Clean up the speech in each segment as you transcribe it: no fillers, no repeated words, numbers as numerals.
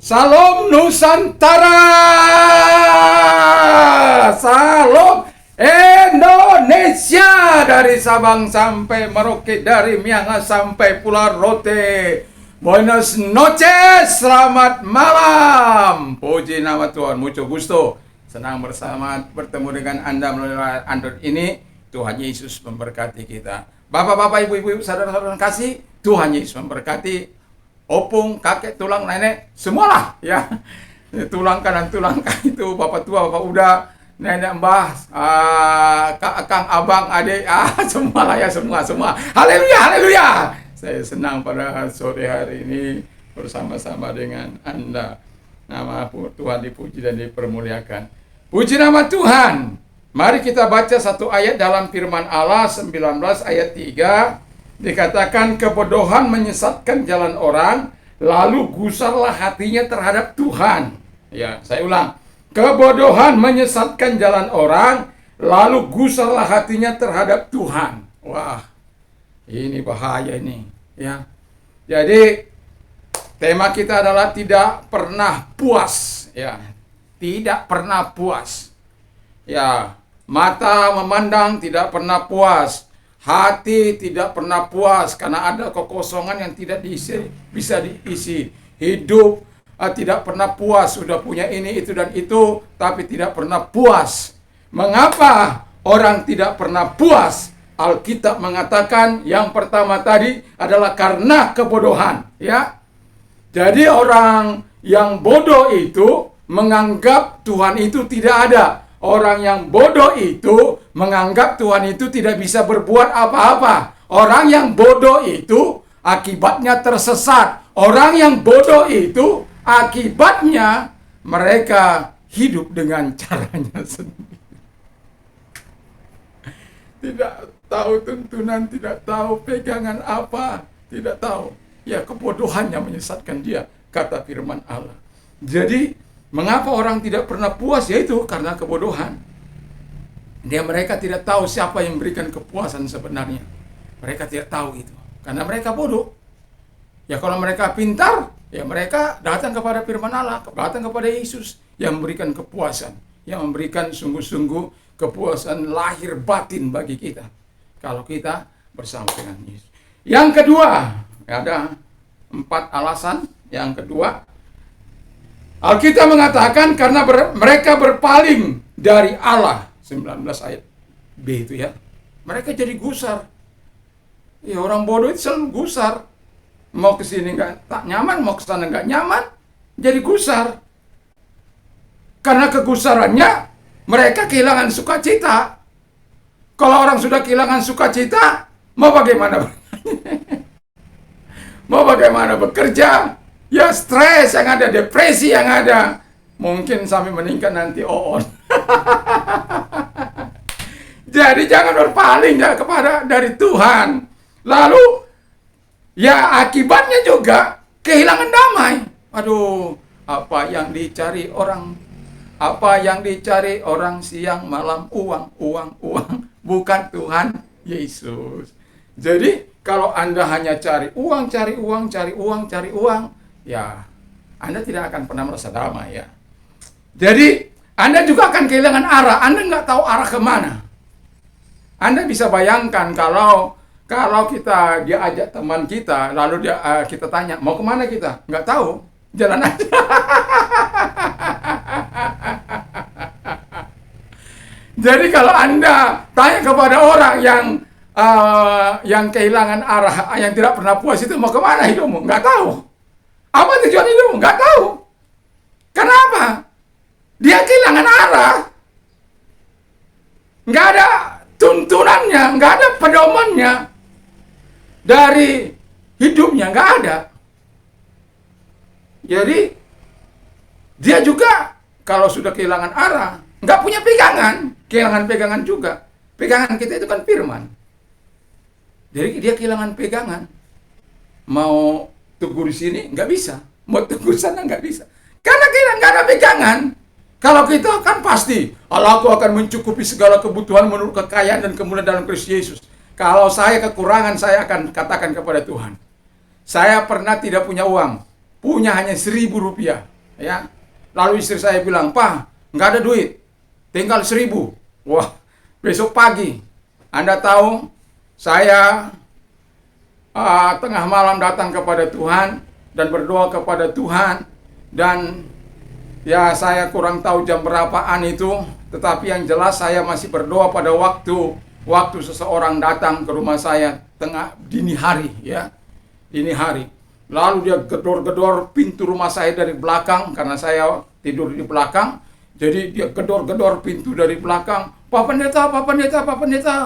Salam Nusantara, salam Indonesia, dari Sabang sampai Merauke, dari Miangas sampai Pulau Rote. Buenas noches, selamat malam. Puji nama Tuhan, mucho gusto. Senang bertemu dengan Anda melalui Android ini. Tuhan Yesus memberkati kita. Bapak-bapak, ibu-ibu, saudara-saudara kasih, Tuhan Yesus memberkati. Opung, kakek, tulang, nenek, semualah ya. Tulang kanan, tulang kaki itu bapak tua, bapak muda, nenek, mbah, kang, abang, adik, semualah ya, semua. Haleluya, haleluya. Saya senang pada sore hari ini bersama-sama dengan Anda. Nama Tuhan dipuji dan dipermuliakan. Puji nama Tuhan. Mari kita baca satu ayat dalam firman Allah 19 ayat 3. Dikatakan kebodohan menyesatkan jalan orang, lalu gusarlah hatinya terhadap Tuhan. Ya, saya ulang. Kebodohan menyesatkan jalan orang, lalu gusarlah hatinya terhadap Tuhan. Wah, ini bahaya ini. Ya, jadi tema kita adalah tidak pernah puas. Ya, tidak pernah puas. Ya, mata memandang tidak pernah puas. Hati tidak pernah puas karena ada kekosongan yang tidak bisa diisi. Hidup tidak pernah puas, sudah punya ini, itu, dan itu, tapi tidak pernah puas. Mengapa orang tidak pernah puas? Alkitab mengatakan yang pertama tadi adalah karena kebodohan. Ya, jadi orang yang bodoh itu menganggap Tuhan itu tidak ada. Orang yang bodoh itu menganggap Tuhan itu tidak bisa berbuat apa-apa. Orang yang bodoh itu akibatnya tersesat. Orang yang bodoh itu akibatnya mereka hidup dengan caranya sendiri. Tidak tahu tuntunan, tidak tahu pegangan apa, tidak tahu. Ya, kebodohannya menyesatkan dia, kata firman Allah. Jadi mengapa orang tidak pernah puas? Yaitu karena kebodohan. Mereka tidak tahu siapa yang memberikan kepuasan sebenarnya. Mereka tidak tahu itu. Karena mereka bodoh. Ya, kalau mereka pintar, ya mereka datang kepada firman Allah, datang kepada Yesus yang memberikan kepuasan, yang memberikan sungguh-sungguh kepuasan lahir batin bagi kita. Kalau kita bersama dengan Yesus. Yang kedua, ada 4 alasan. Yang kedua, Alkitab mengatakan karena mereka berpaling dari Allah. 19 ayat B itu ya. Mereka jadi gusar. Ya, orang bodoh itu selalu gusar. Mau ke sini tak nyaman, mau ke sana nggak nyaman, jadi gusar. Karena kegusarannya mereka kehilangan sukacita. Kalau orang sudah kehilangan sukacita, mau bagaimana? Mau bagaimana bekerja? Ya, stres yang ada, depresi yang ada. Mungkin sampai meningkat nanti on. Jadi jangan berpaling ya kepada dari Tuhan. Lalu ya akibatnya juga kehilangan damai. Aduh, apa yang dicari orang? Apa yang dicari orang siang malam? Uang. Bukan Tuhan Yesus. Jadi kalau Anda hanya cari uang, ya, Anda tidak akan pernah merasa damai ya. Jadi, Anda juga akan kehilangan arah. Anda nggak tahu arah kemana. Anda bisa bayangkan kalau kita diajak teman kita, lalu kita tanya, mau kemana kita? Nggak tahu, jalan aja. Jadi kalau Anda tanya kepada orang yang kehilangan arah, yang tidak pernah puas itu, mau kemana hidupmu? Nggak tahu. Apa tujuan hidupmu? Nggak tahu. Kenapa? Dia kehilangan arah. Nggak ada tuntunannya, nggak ada pedomannya dari hidupnya, nggak ada. Jadi dia juga kalau sudah kehilangan arah, nggak punya pegangan, kehilangan pegangan juga. Pegangan kita itu kan firman. Jadi dia kehilangan pegangan. Mau tegur di sini nggak bisa, mau tegur sana nggak bisa, karena kita nggak ada pegangan. Kalau kita kan pasti Allahku akan mencukupi segala kebutuhan menurut kekayaan dan kemuliaan dalam Kristus Yesus. Kalau saya kekurangan, saya akan katakan kepada Tuhan, saya pernah tidak punya uang, punya hanya 1.000 rupiah. Ya, lalu istri saya bilang, "Pak, nggak ada duit, tinggal 1.000." Wah, besok pagi, Anda tahu, saya tengah malam datang kepada Tuhan dan berdoa kepada Tuhan, dan ya saya kurang tahu jam berapaan itu, tetapi yang jelas saya masih berdoa pada waktu seseorang datang ke rumah saya tengah dini hari, ya, dini hari. Lalu dia gedor-gedor pintu rumah saya dari belakang, karena saya tidur di belakang. Jadi dia gedor-gedor pintu dari belakang. "Pak Pendeta, Pak Pendeta, Pak Pendeta."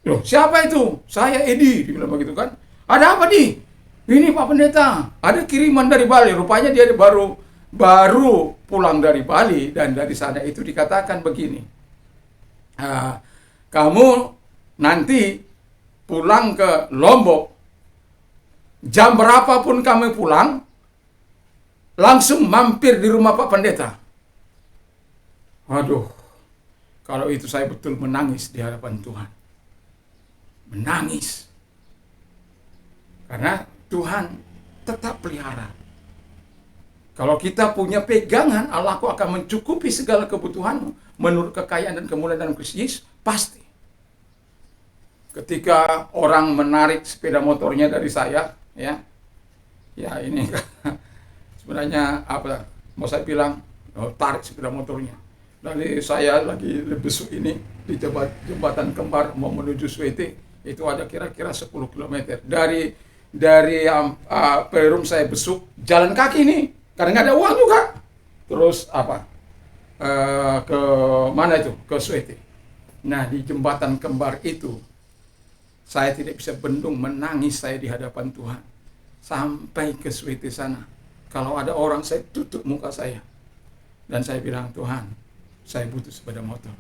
Loh, siapa itu? "Saya Edi," dibilang begitu kan. "Ada apa, Di?" "Ini Pak Pendeta, ada kiriman dari Bali." Rupanya dia baru pulang dari Bali, dan dari sana itu dikatakan begini, "Kamu nanti pulang ke Lombok, jam berapapun kamu pulang, langsung mampir di rumah Pak Pendeta." Waduh, kalau itu saya betul menangis di hadapan Tuhan. Menangis. Karena Tuhan tetap pelihara. Kalau kita punya pegangan, Allahku akan mencukupi segala kebutuhanmu menurut kekayaan dan kemuliaan dalam Kristus Yesus, pasti. Ketika orang menarik sepeda motornya dari saya, ya ini sebenarnya apa? Mau saya bilang, tarik sepeda motornya. Dari saya lagi besok ini di jembatan Kembar mau menuju Swete, itu ada kira-kira 10 km. Dari Perum saya besuk jalan kaki nih, karena nggak ada uang juga. Terus ke mana itu? Ke Swete. Nah, di jembatan Kembar itu saya tidak bisa bendung menangis saya di hadapan Tuhan. Sampai ke Swete sana, kalau ada orang saya tutup muka saya. Dan saya bilang, "Tuhan, saya butuh sepeda motor."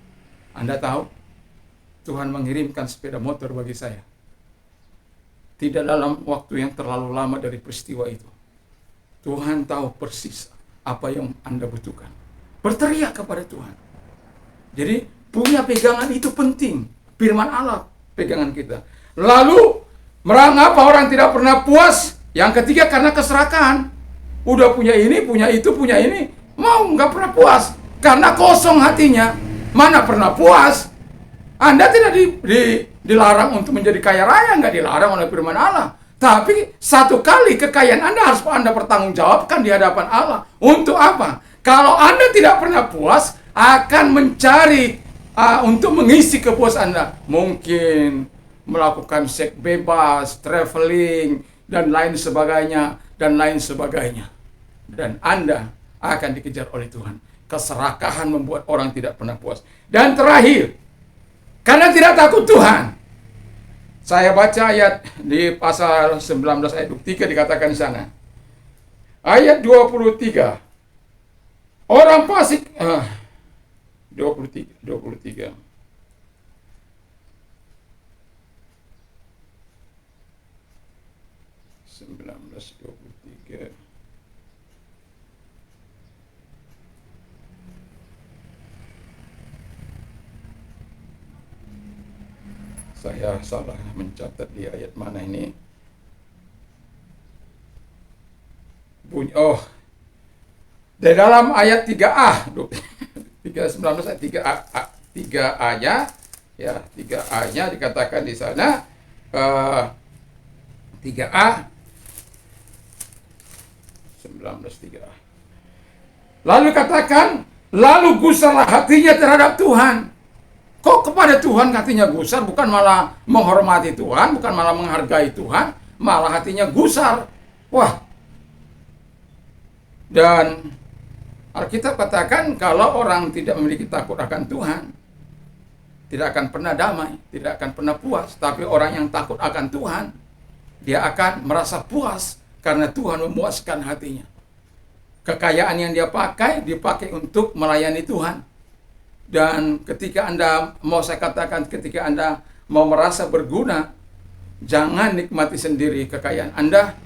Anda tahu, Tuhan mengirimkan sepeda motor bagi saya. Tidak dalam waktu yang terlalu lama dari peristiwa itu. Tuhan tahu persis apa yang Anda butuhkan. Berteriak kepada Tuhan. Jadi, punya pegangan itu penting. Firman Allah, pegangan kita. Lalu, mengapa orang tidak pernah puas? Yang ketiga, karena keserakahan. Udah punya ini, punya itu, punya ini, nggak pernah puas. Karena kosong hatinya, mana pernah puas. Anda tidak dilarang untuk menjadi kaya raya, nggak dilarang oleh firman Allah. Tapi satu kali kekayaan Anda harus Anda pertanggungjawabkan di hadapan Allah. Untuk apa? Kalau Anda tidak pernah puas, akan mencari untuk mengisi kepuasan Anda. Mungkin melakukan seks bebas, traveling, dan lain sebagainya, dan lain sebagainya. Dan Anda akan dikejar oleh Tuhan. Keserakahan membuat orang tidak pernah puas. Dan terakhir, karena tidak takut Tuhan. Saya baca ayat di pasal 19 ayat 23 dikatakan di sana. Ayat 23. Orang fasik 23. Saya salah mencatat di ayat mana ini. Di dalam ayat 3a 3:19 ayat 3a-nya, ya 3a-nya dikatakan di sana, 3a 19:3a. Lalu katakan, lalu gusarlah hatinya terhadap Tuhan. Kok kepada Tuhan hatinya gusar, bukan malah menghormati Tuhan, bukan malah menghargai Tuhan, malah hatinya gusar. Wah. Dan Alkitab katakan kalau orang tidak memiliki takut akan Tuhan, tidak akan pernah damai, tidak akan pernah puas. Tapi orang yang takut akan Tuhan, dia akan merasa puas karena Tuhan memuaskan hatinya. Kekayaan yang dia pakai, dipakai untuk melayani Tuhan. Dan ketika Anda, ketika Anda mau merasa berguna, jangan nikmati sendiri kekayaan Anda,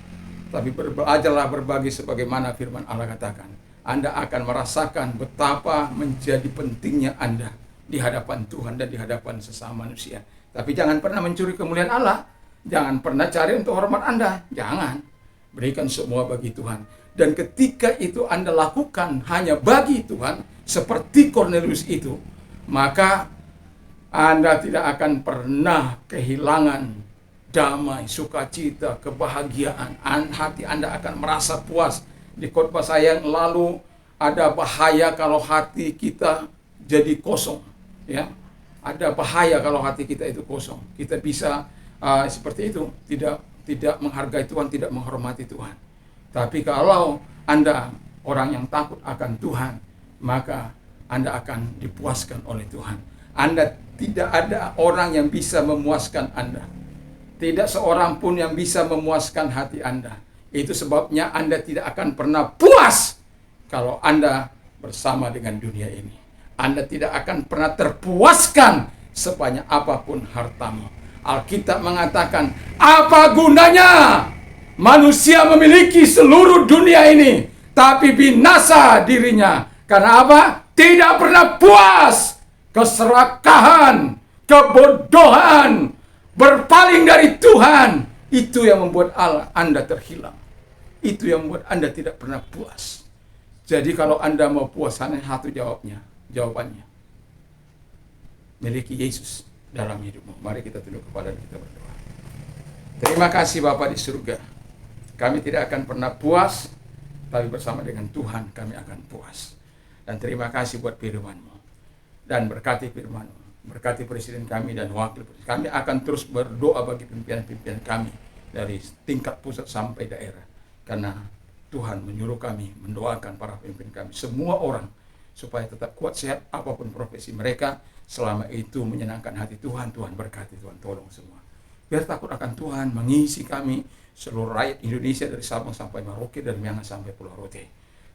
tapi belajarlah berbagi sebagaimana firman Allah katakan. Anda akan merasakan betapa menjadi pentingnya Anda di hadapan Tuhan dan di hadapan sesama manusia. Tapi jangan pernah mencuri kemuliaan Allah. Jangan pernah cari untuk hormat Anda. Jangan. Berikan semua bagi Tuhan. Dan ketika itu Anda lakukan hanya bagi Tuhan, seperti Cornelius itu, maka Anda tidak akan pernah kehilangan damai, sukacita, kebahagiaan. Hati Anda akan merasa puas. Di khotbah saya yang lalu, ada bahaya kalau hati kita jadi kosong, ya. Ada bahaya kalau hati kita itu kosong. Kita bisa seperti itu, tidak menghargai Tuhan, tidak menghormati Tuhan. Tapi kalau Anda orang yang takut akan Tuhan, maka Anda akan dipuaskan oleh Tuhan. Anda tidak ada orang yang bisa memuaskan Anda. Tidak seorang pun yang bisa memuaskan hati Anda. Itu sebabnya Anda tidak akan pernah puas kalau Anda bersama dengan dunia ini. Anda tidak akan pernah terpuaskan sebanyak apapun hartamu. Alkitab mengatakan, apa gunanya manusia memiliki seluruh dunia ini, tapi binasa dirinya. Karena apa? Tidak pernah puas. Keserakahan, kebodohan, berpaling dari Tuhan, itu yang membuat Anda terhilang. Itu yang membuat Anda tidak pernah puas. Jadi kalau Anda mau puas, hanya satu jawabannya. Miliki Yesus dalam hidupmu. Mari kita tunduk kepala dan kita berdoa. Terima kasih Bapa di surga. Kami tidak akan pernah puas, tapi bersama dengan Tuhan kami akan puas. Dan terima kasih buat firman-Mu. Dan berkati firman-Mu. Berkati presiden kami dan wakil presiden. Kami akan terus berdoa bagi pimpinan-pimpinan kami dari tingkat pusat sampai daerah. Karena Tuhan menyuruh kami mendoakan para pemimpin kami, semua orang, supaya tetap kuat sehat apapun profesi mereka. Selama itu menyenangkan hati Tuhan, Tuhan berkati, Tuhan tolong semua. Biar takut akan Tuhan mengisi kami, seluruh rakyat Indonesia dari Sabang sampai Merauke dan Miangas sampai Pulau Rote.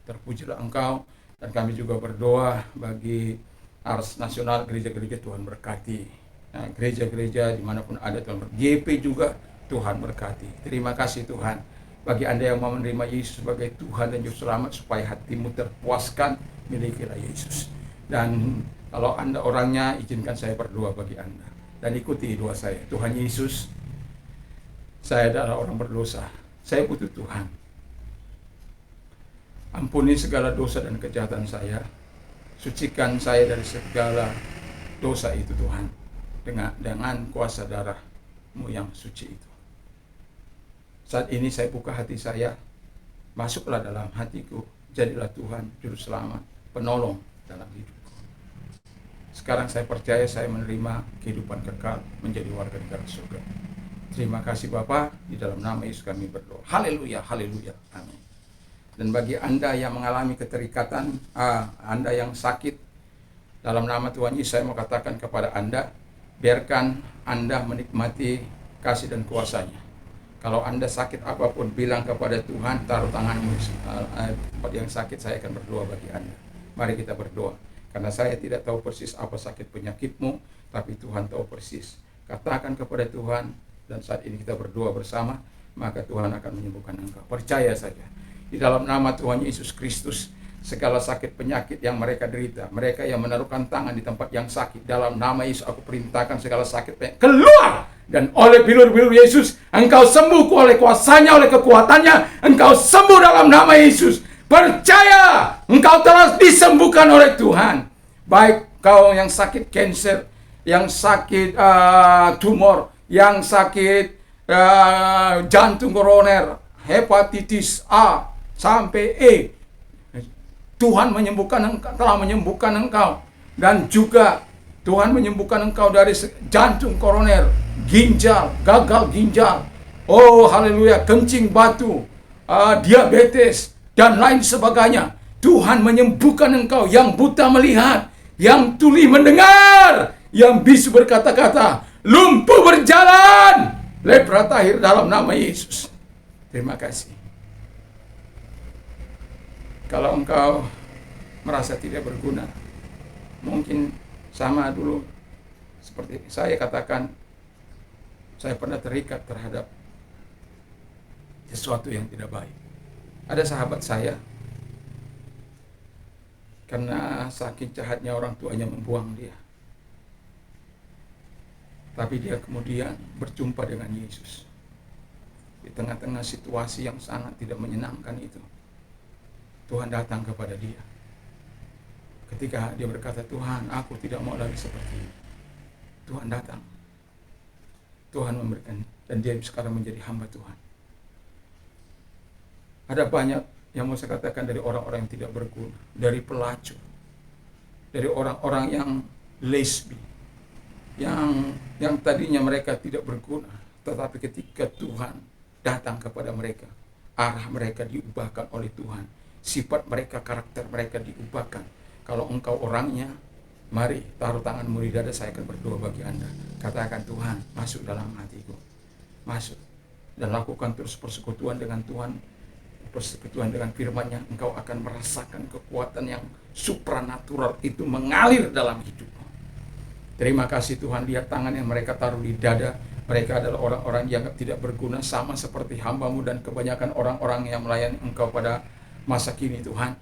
Terpujilah Engkau. Dan kami juga berdoa bagi Ars Nasional, gereja-gereja Tuhan berkati. Nah, gereja-gereja dimanapun ada Tuhan berkati. GP juga Tuhan berkati. Terima kasih Tuhan. Bagi Anda yang mau menerima Yesus sebagai Tuhan dan Juru Selamat, supaya hatimu terpuaskan, milikilah Yesus. Dan kalau Anda orangnya, izinkan saya berdoa bagi Anda. Dan ikuti doa saya. Tuhan Yesus, saya adalah orang berdosa. Saya butuh Tuhan. Ampuni segala dosa dan kejahatan saya. Sucikan saya dari segala dosa itu Tuhan. Dengan kuasa darah-Mu yang suci itu. Saat ini saya buka hati saya. Masuklah dalam hatiku. Jadilah Tuhan, Juru Selamat, penolong dalam hidupku. Sekarang saya percaya saya menerima kehidupan kekal, menjadi warga negara surga. Terima kasih Bapa, di dalam nama Yesus kami berdoa. Haleluya, haleluya, amin. Dan bagi Anda yang mengalami keterikatan, Anda yang sakit, dalam nama Tuhan Yesus saya mau katakan kepada Anda, biarkan Anda menikmati kasih dan kuasa-Nya. Kalau Anda sakit apapun, bilang kepada Tuhan, taruh tanganmu tempat yang sakit, saya akan berdoa bagi Anda. Mari kita berdoa. Karena saya tidak tahu persis apa sakit penyakitmu, tapi Tuhan tahu persis. Katakan kepada Tuhan, dan saat ini kita berdoa bersama, maka Tuhan akan menyembuhkan engkau. Percaya saja. Di dalam nama Tuhan Yesus Kristus, segala sakit penyakit yang mereka derita, mereka yang menaruhkan tangan di tempat yang sakit, dalam nama Yesus aku perintahkan segala sakit penyakit keluar. Dan oleh bilur-bilur Yesus, engkau sembuh oleh kuasanya, oleh kekuatannya, engkau sembuh dalam nama Yesus. Percaya, engkau telah disembuhkan oleh Tuhan. Baik kau yang sakit kanker, yang sakit tumor, yang sakit jantung koroner, hepatitis A sampai E, Tuhan menyembuhkan engkau, telah menyembuhkan engkau. Dan juga Tuhan menyembuhkan engkau dari jantung koroner, ginjal, gagal ginjal, oh haleluya, kencing batu, diabetes, dan lain sebagainya. Tuhan menyembuhkan engkau, yang buta melihat, yang tuli mendengar, yang bisu berkata-kata, lumpuh berjalan, lepra tahir dalam nama Yesus. Terima kasih. Kalau engkau merasa tidak berguna, mungkin sama dulu seperti saya katakan, saya pernah terikat terhadap sesuatu yang tidak baik. Ada sahabat saya, karena saking jahatnya orang tuanya membuang dia. Tapi dia kemudian berjumpa dengan Yesus. di tengah-tengah situasi yang sangat tidak menyenangkan itu, Tuhan datang kepada dia. Ketika dia berkata, Tuhan, aku tidak mau lagi seperti ini, Tuhan datang. Tuhan memberikan, dan dia sekarang menjadi hamba Tuhan. Ada banyak yang mau saya katakan dari orang-orang yang tidak berguna, dari pelacur, dari orang-orang yang lesbi, yang tadinya mereka tidak berguna, tetapi ketika Tuhan datang kepada mereka, arah mereka diubahkan oleh Tuhan, sifat mereka, karakter mereka diubahkan. Kalau engkau orangnya, mari taruh tanganmu di dada, saya akan berdoa bagi Anda. Katakan, Tuhan, masuk dalam hatiku, masuk, dan lakukan terus persekutuan dengan Tuhan, persekutuan dengan firman-Nya. Engkau akan merasakan kekuatan yang supranatural itu mengalir dalam hidupmu. Terima kasih Tuhan, lihat tangan yang mereka taruh di dada. Mereka adalah orang-orang yang tidak berguna, sama seperti hamba-Mu dan kebanyakan orang-orang yang melayani Engkau pada masa kini Tuhan.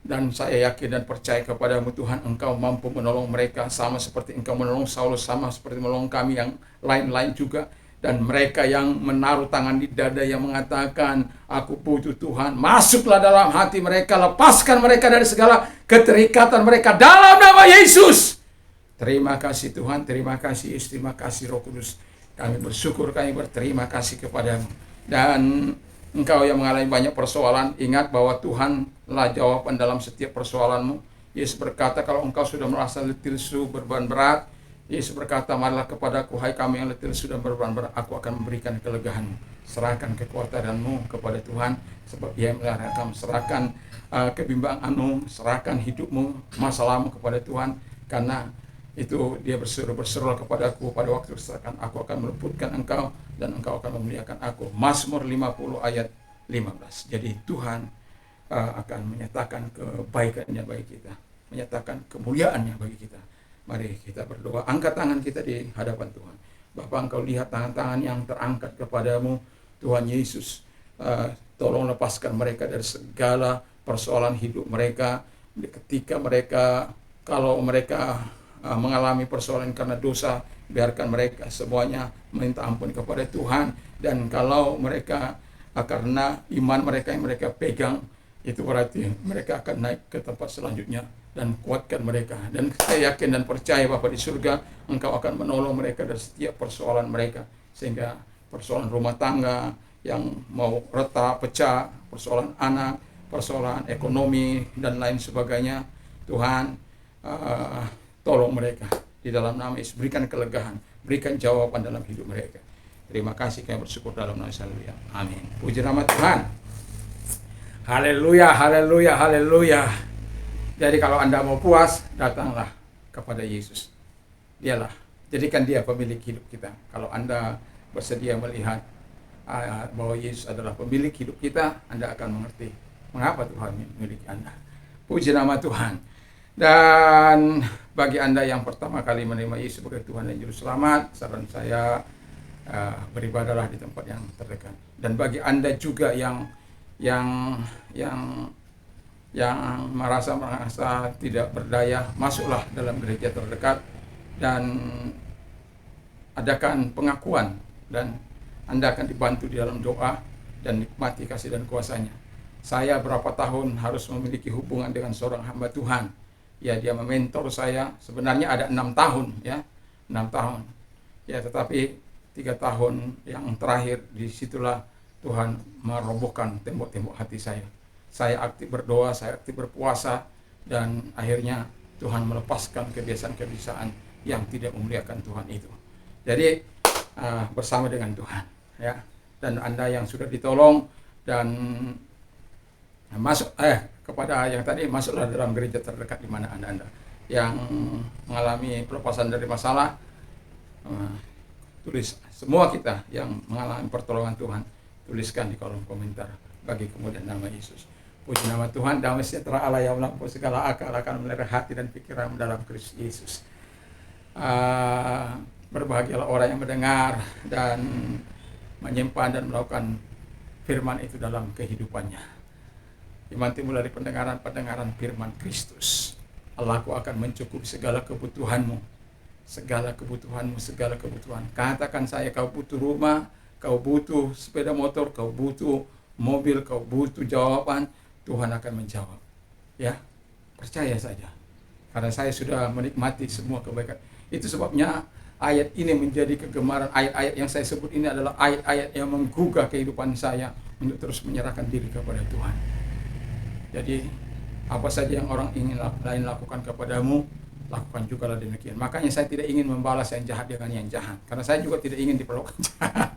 Dan saya yakin dan percaya kepada-Mu Tuhan, Engkau mampu menolong mereka sama seperti Engkau menolong Saulus, sama seperti menolong kami yang lain-lain juga. Dan mereka yang menaruh tangan di dada yang mengatakan, aku butuh Tuhan, masuklah dalam hati mereka, lepaskan mereka dari segala keterikatan mereka dalam nama Yesus. Terima kasih Tuhan, terima kasih Yesus, terima kasih Roh Kudus. Kami bersyukur, kami berterima kasih kepada-Mu. Dan engkau yang mengalami banyak persoalan, ingat bahwa Tuhanlah jawaban dalam setiap persoalanmu. Yesus berkata, kalau engkau sudah merasa letih lesu beban berat, Yesus berkata, marilah kepadaku, hai kami yang letih lesu dan beban berat, aku akan memberikan kelegahanmu. Serahkan kekuatanmu kepada Tuhan, sebab Dia melarang kamu. Serahkan kebimbanganmu, serahkan hidupmu, masalahmu kepada Tuhan, karena itu Dia berseru kepadaku pada waktu serahkan, aku akan meluputkan engkau dan engkau akan memuliakan aku. Mazmur 50 ayat 15. Jadi Tuhan akan menyatakan kebaikannya bagi kita, menyatakan kemuliaannya bagi kita. Mari kita berdoa, angkat tangan kita di hadapan Tuhan. Bapa, Engkau lihat tangan-tangan yang terangkat kepadamu, Tuhan Yesus. Tolong lepaskan mereka dari segala persoalan hidup mereka. Ketika mereka, kalau mereka mengalami persoalan karena dosa, biarkan mereka semuanya minta ampun kepada Tuhan. Dan kalau mereka karena iman mereka yang mereka pegang, itu berarti mereka akan naik ke tempat selanjutnya, dan kuatkan mereka. Dan saya yakin dan percaya Bapa di surga, Engkau akan menolong mereka dari setiap persoalan mereka, sehingga persoalan rumah tangga yang mau retak, pecah, persoalan anak, persoalan ekonomi dan lain sebagainya, Tuhan tolong mereka di dalam nama Yesus, berikan kelegahan, berikan jawaban dalam hidup mereka. Terima kasih, kami bersyukur dalam nama Yesus. Amin. Puji nama Tuhan. Haleluya, haleluya, haleluya. Jadi kalau Anda mau puas, datanglah kepada Yesus. Dialah, jadikan Dia pemilik hidup kita. Kalau Anda bersedia melihat bahwa Yesus adalah pemilik hidup kita, Anda akan mengerti mengapa Tuhan memiliki Anda. Puji nama Tuhan. Dan bagi Anda yang pertama kali menerima Yesus sebagai Tuhan dan Juru Selamat, saran saya beribadahlah di tempat yang terdekat. Dan bagi Anda juga yang merasa tidak berdaya, masuklah dalam gereja terdekat dan adakan pengakuan, dan Anda akan dibantu di dalam doa dan nikmati kasih dan kuasanya. Saya berapa tahun harus memiliki hubungan dengan seorang hamba Tuhan. Ya, dia mementor saya. Sebenarnya ada 6 tahun, ya, 6 tahun. Ya, tetapi 3 tahun yang terakhir disitulah Tuhan merobohkan tembok-tembok hati saya. Saya aktif berdoa, saya aktif berpuasa, dan akhirnya Tuhan melepaskan kebiasaan-kebiasaan yang tidak memuliakan Tuhan itu. Jadi bersama dengan Tuhan, ya. Dan Anda yang sudah ditolong dan masuk kepada yang tadi, masuklah dalam gereja terdekat di mana Anda yang mengalami pelepasan dari masalah. Tulis, semua kita yang mengalami pertolongan Tuhan, tuliskan di kolom komentar bagi kemuliaan nama Yesus. Puji nama Tuhan. Damai sejahtera Allah yang melampaui segala akal akan melera hati dan pikiran dalam Kristus Yesus. Berbahagialah orang yang mendengar dan menyimpan dan melakukan firman itu dalam kehidupannya. Iman timbul dari pendengaran firman Kristus. Allahku akan mencukupi segala kebutuhanmu. Segala kebutuhan. Katakan, saya kau butuh rumah, kau butuh sepeda motor, kau butuh mobil, kau butuh jawaban, Tuhan akan menjawab. Ya, percaya saja. Karena saya sudah menikmati semua kebaikan. Itu sebabnya ayat ini menjadi kegemaran. Ayat-ayat yang saya sebut ini adalah ayat-ayat yang menggugah kehidupan saya untuk terus menyerahkan diri kepada Tuhan. Jadi apa saja yang orang ingin lain lakukan kepadamu, lakukan juga lah demikian. Makanya saya tidak ingin membalas yang jahat dengan yang jahat, karena saya juga tidak ingin diperlakukan jahat.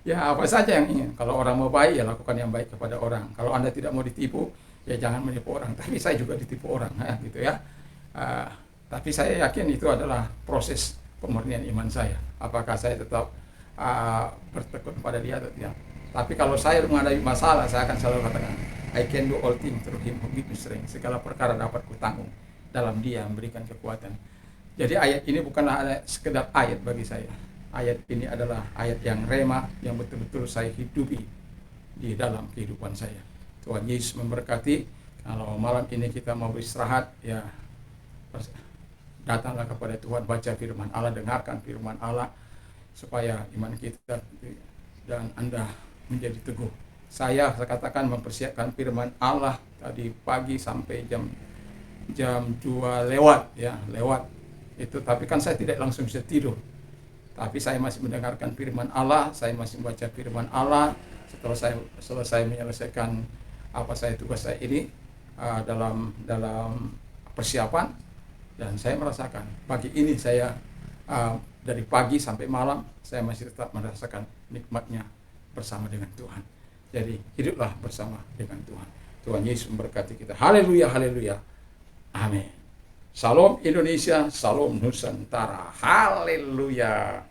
Ya apa saja yang ingin. Kalau orang mau baik, ya lakukan yang baik kepada orang. Kalau Anda tidak mau ditipu, ya jangan menipu orang. Tapi saya juga ditipu orang, gitu ya. Tapi saya yakin itu adalah proses pemurnian iman saya. Apakah saya tetap bertekun pada Dia atau tidak? Tapi kalau saya menghadapi masalah, saya akan selalu katakan, I can do all things through Him who gives me strength. Segala perkara dapat kutanggung dalam Dia memberikan kekuatan. Jadi ayat ini bukanlah sekedar ayat bagi saya. Ayat ini adalah ayat yang rema, yang betul-betul saya hidupi di dalam kehidupan saya. Tuhan Yesus memberkati. Kalau malam ini kita mau beristirahat, ya datanglah kepada Tuhan, baca firman Allah, dengarkan firman Allah, supaya iman kita dan Anda menjadi teguh. Saya katakan mempersiapkan firman Allah tadi pagi sampai jam 2 lewat itu, tapi kan saya tidak langsung bisa tidur, tapi saya masih mendengarkan firman Allah, saya masih membaca firman Allah. Setelah saya selesai menyelesaikan tugas saya ini dalam persiapan, dan saya merasakan pagi ini saya dari pagi sampai malam saya masih tetap merasakan nikmatnya bersama dengan Tuhan. Jadi hiduplah bersama dengan Tuhan. Tuhan Yesus memberkati kita. Haleluya, haleluya. Amin. Salam Indonesia, salam Nusantara. Haleluya.